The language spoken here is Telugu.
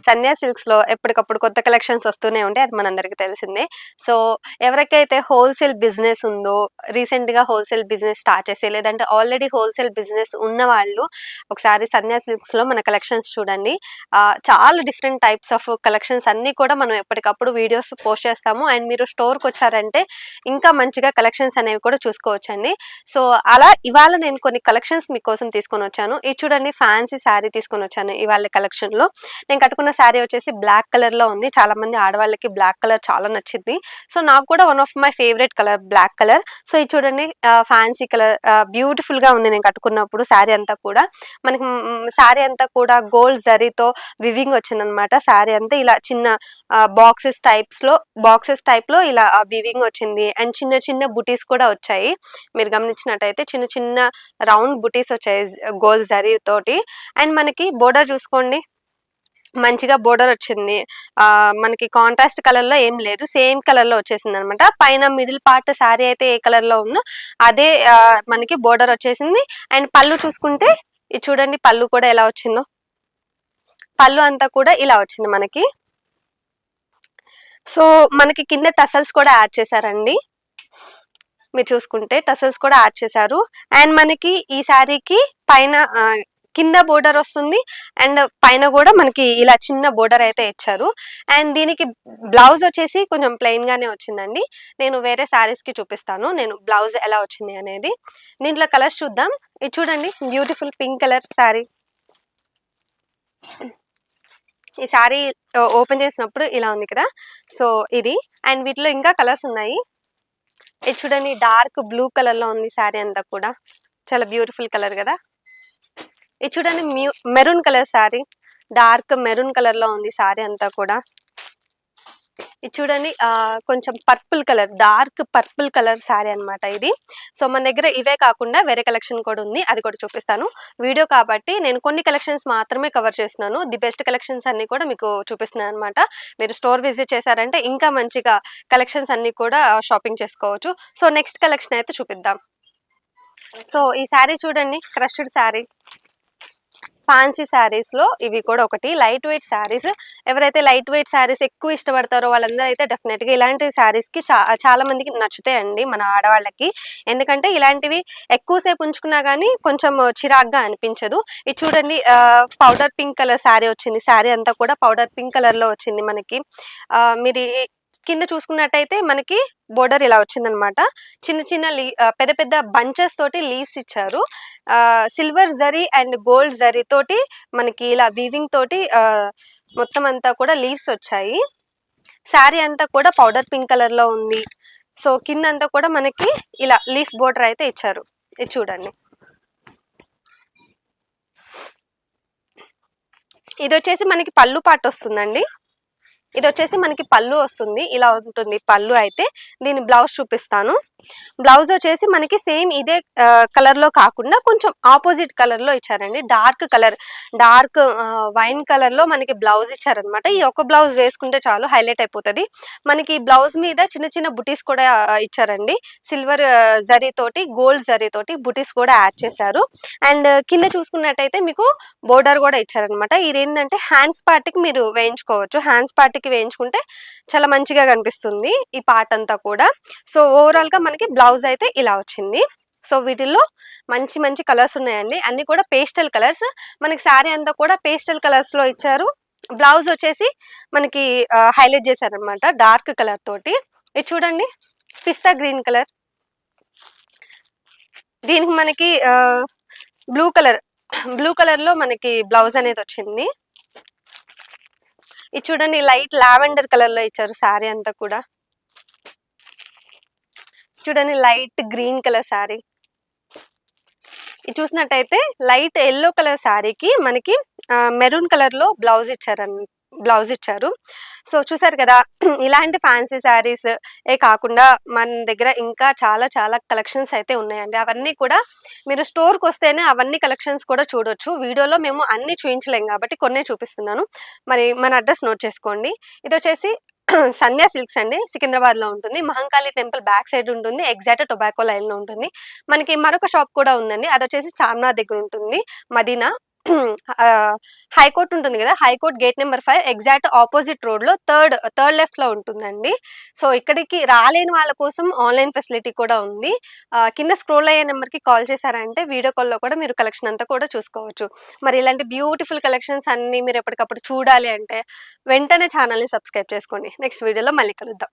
సంధ్యా సిల్క్స్‌లో ఎప్పటికప్పుడు కొత్త కలెక్షన్స్ వస్తూనే ఉంటాయి. అది మనందరికీ తెలిసిందే. సో, ఎవరికైతే హోల్‌సేల్ బిజినెస్ ఉందో, రీసెంట్‌గా హోల్‌సేల్ బిజినెస్ స్టార్ట్ చేసి, లేదంటే ఆల్రెడీ హోల్‌సేల్ బిజినెస్ ఉన్నవాళ్ళు ఒకసారి సంధ్యా సిల్క్స్‌లో మన కలెక్షన్స్ చూడండి. చాలా డిఫరెంట్ టైప్స్ ఆఫ్ కలెక్షన్స్ అన్నీ కూడా మనం ఎప్పటికప్పుడు వీడియోస్ పోస్ట్ చేస్తాము. అండ్ మీరు స్టోర్‌కొచ్చారంటే ఇంకా మంచిగా కలెక్షన్స్ అనేవి కూడా చూసుకోవచ్చండి. సో, అలా ఇవాళ నేను కొన్ని కలెక్షన్స్ మీకోసం తీసుకొనొచ్చాను. ఇది చూడండి, ఫ్యాన్సీ శారీ తీసుకొనొచ్చాను ఇవాళ కలెక్షన్‌లో. నేను కట్టుకున్న శారీ వచ్చేసి బ్లాక్ కలర్‌లో ఉంది. చాలా మంది ఆడవాళ్ళకి బ్లాక్ కలర్ చాలా నచ్చిద్ది. సో, నాకు కూడా one of my favourite colour black colour. So, ఇది చూడండి, ఫ్యాన్సీ కలర్ బ్యూటిఫుల్‌గా ఉంది నేను కట్టుకున్నప్పుడు శారీ అంతా కూడా. మనకి శారీ అంతా కూడా గోల్డ్ జరీతో వివింగ్ వచ్చిందనమాట. శారీ అంతా ఇలా చిన్న బాక్సెస్ టైప్‌లో ఇలా వివింగ్ వచ్చింది. అండ్ చిన్న చిన్న బుటీస్ కూడా వచ్చాయి. మీరు గమనించినట్టయితే చిన్న చిన్న రౌండ్ బుటీస్ వచ్చాయి గోల్డ్ జరీ తోటి. అండ్ మనకి బోర్డర్ చూసుకోండి, మంచిగా బోర్డర్ వచ్చింది. మనకి కాంట్రాస్ట్ కలర్ లో ఏం లేదు, సేమ్ కలర్ లో వచ్చేసింది అనమాట. పైన మిడిల్ పార్ట్ శారీ అయితే ఏ కలర్ లో ఉందో అదే మనకి బోర్డర్ వచ్చేసింది. అండ్ పళ్ళు చూసుకుంటే ఇది చూడండి, పళ్ళు కూడా ఎలా వచ్చిందో. పళ్ళు అంతా కూడా ఇలా వచ్చింది మనకి. సో, మనకి కింద టసల్స్ కూడా యాడ్ చేశారండి. మీరు చూసుకుంటే టసల్స్ కూడా యాడ్ చేశారు. అండ్ మనకి ఈ శారీకి పైన కింద బోర్డర్ వస్తుంది. అండ్ పైన కూడా మనకి ఇలా చిన్న బోర్డర్ అయితే ఇచ్చారు. అండ్ దీనికి బ్లౌజ్ వచ్చేసి కొంచెం ప్లెయిన్ గానే వచ్చిందండి. నేను వేరే శారీస్ కి చూపిస్తాను నేను బ్లౌజ్ ఎలా వచ్చింది అనేది. దీంట్లో కలర్స్ చూద్దాం. ఇది చూడండి, బ్యూటిఫుల్ పింక్ కలర్ శారీ. ఈ శారీ ఓపెన్ చేసినప్పుడు ఇలా ఉంది కదా. సో, ఇది. అండ్ వీటిలో ఇంకా కలర్స్ ఉన్నాయి. ఇది చూడండి, డార్క్ బ్లూ కలర్ లో ఉంది శారీ అంతా కూడా. చాలా బ్యూటిఫుల్ కలర్ కదా. ఇది చూడండి, maroon colour sari. Dark maroon colour లో ఉంది శారీ అంతా కూడా. ఇది చూడండి, కొంచెం purple colour, dark purple colour sari అనమాట ఇది. సో, మన దగ్గర ఇవే కాకుండా వేరే కలెక్షన్ కూడా ఉంది, అది కూడా చూపిస్తాను. వీడియో కాబట్టి నేను కొన్ని కలెక్షన్స్ మాత్రమే కవర్ చేస్తున్నాను. ది బెస్ట్ కలెక్షన్స్ అన్ని కూడా మీకు చూపిస్తున్నాను అనమాట. మీరు స్టోర్ విజిట్ చేశారంటే ఇంకా మంచిగా కలెక్షన్స్ అన్ని కూడా షాపింగ్ చేసుకోవచ్చు. సో, నెక్స్ట్ కలెక్షన్ అయితే చూపిద్దాం. సో, ఈ శారీ చూడండి, క్రష్డ్ శారీ. ఫ్యాన్సీ శారీస్ లో ఇవి కూడా ఒకటి. లైట్ వెయిట్ శారీస్, ఎవరైతే లైట్ వెయిట్ శారీస్ ఎక్కువ ఇష్టపడతారో వాళ్ళందరూ అయితే డెఫినెట్ గా ఇలాంటి శారీస్ కి చాలా మందికి నచ్చుతాయండి మన ఆడవాళ్ళకి. ఎందుకంటే ఇలాంటివి ఎక్కువసేపు ఉంచుకున్నా గానీ కొంచెం చిరాగ్గా అనిపించదు. ఇది చూడండి, పౌడర్ పింక్ కలర్ శారీ వచ్చింది. శారీ అంతా కూడా పౌడర్ పింక్ కలర్ లో వచ్చింది మనకి. మీరు కింద చూసుకున్నట్టయితే మనకి బోర్డర్ ఇలా వచ్చిందనమాట. చిన్న చిన్న పెద్ద పెద్ద బంచెస్ తోటి లీవ్స్ ఇచ్చారు. Silver zari and gold zari తోటి మనకి ఇలా వీవింగ్ తోటి మొత్తం అంతా కూడా లీవ్స్ వచ్చాయి. శారీ అంతా కూడా పౌడర్ పింక్ కలర్ లో ఉంది. సో, కింద అంతా కూడా మనకి ఇలా లీఫ్ బోర్డర్ అయితే ఇచ్చారు. ఇది చూడండి. ఇది వచ్చేసి మనకి పళ్ళు పాటు వస్తుందండి. ఇది వచ్చేసి మనకి పళ్ళు వస్తుంది, ఇలా ఉంటుంది పళ్ళు అయితే. దీని బ్లౌజ్ చూపిస్తాను. బ్లౌజ్ వచ్చేసి మనకి సేమ్ ఇదే కలర్ లో కాకుండా కొంచెం ఆపోజిట్ కలర్ లో ఇచ్చారండి. డార్క్ వైన్ కలర్ లో మనకి బ్లౌజ్ ఇచ్చారనమాట. ఈ ఒక బ్లౌజ్ వేసుకుంటే చాలు, హైలైట్ అయిపోతుంది. మనకి బ్లౌజ్ మీద చిన్న చిన్న బుటీస్ కూడా ఇచ్చారండి. సిల్వర్ జరీ తోటి గోల్డ్ జరీ తోటి బుటీస్ కూడా యాడ్ చేశారు. అండ్ కింద చూసుకున్నట్టయితే మీకు బోర్డర్ కూడా ఇచ్చారనమాట. ఇదేంటంటే హ్యాండ్స్ పార్ట్కి మీరు వేయించుకోవచ్చు. హ్యాండ్స్ పార్ట్కి వేయించుకుంటే చాలా మంచిగా కనిపిస్తుంది ఈ పార్ట్ అంతా కూడా. సో, ఓవరాల్ గా మనకి బ్లౌజ్ అయితే ఇలా వచ్చింది. సో, వీటిల్లో మంచి మంచి కలర్స్ ఉన్నాయండి. అన్ని కూడా పేస్టల్ కలర్స్. మనకి శారీ అంతా కూడా పేస్టల్ కలర్స్ లో ఇచ్చారు. బ్లౌజ్ వచ్చేసి మనకి హైలైట్ చేశారనమాట డార్క్ కలర్ తోటి. ఇది చూడండి, పిస్తా గ్రీన్ కలర్. దీనికి మనకి బ్లూ కలర్ లో మనకి బ్లౌజ్ అనేది వచ్చింది. ఇది చూడండి, లైట్ లావెండర్ కలర్ లో ఇచ్చారు శారీ అంతా కూడా. చూడండి, లైట్ గ్రీన్ కలర్ శారీ. ఇది చూసినట్టయితే లైట్ ఎల్లో కలర్ శారీకి మనకి మెరూన్ కలర్ లో బ్లౌజ్ ఇచ్చారు. సో, చూసారు కదా, ఇలాంటి ఫ్యాన్సీ శారీస్ ఏ కాకుండా మన దగ్గర ఇంకా చాలా చాలా కలెక్షన్స్ అయితే ఉన్నాయండి. అవన్నీ కూడా మీరు స్టోర్కి వస్తేనే అవన్నీ కలెక్షన్స్ కూడా చూడొచ్చు. వీడియోలో మేము అన్ని చూపించలేం కాబట్టి కొన్నే చూపిస్తున్నాను. మరి మన అడ్రస్ నోట్ చేసుకోండి. ఇది వచ్చేసి సంధ్యా సిల్క్స్ అండి, సికింద్రాబాద్ లో ఉంటుంది. మహంకాళి టెంపుల్ బ్యాక్ సైడ్ ఉంటుంది. ఎగ్జాక్ట్ టొబాకో లైన్ లో ఉంటుంది. మనకి మరొక షాప్ కూడా ఉందండి, అది వచ్చేసి చార్మినార్ దగ్గర ఉంటుంది, మదీనా. హైకోర్ట్ ఉంటుంది కదా, high court gate number 5 exact opposite రోడ్లో థర్డ్ లెఫ్ట్లో ఉంటుందండి. సో ఇక్కడికి రాలేని వాళ్ళ కోసం ఆన్లైన్ ఫెసిలిటీ కూడా ఉంది. కింద స్క్రోల్ అయ్యే నెంబర్కి కాల్ చేశారంటే వీడియో కాల్లో కూడా మీరు కలెక్షన్ అంతా కూడా చూసుకోవచ్చు. మరి ఇలాంటి బ్యూటిఫుల్ కలెక్షన్స్ అన్నీ మీరు ఎప్పటికప్పుడు చూడాలి అంటే వెంటనే ఛానల్ని సబ్స్క్రైబ్ చేసుకోండి. నెక్స్ట్ వీడియోలో మళ్ళీ కలుద్దాం.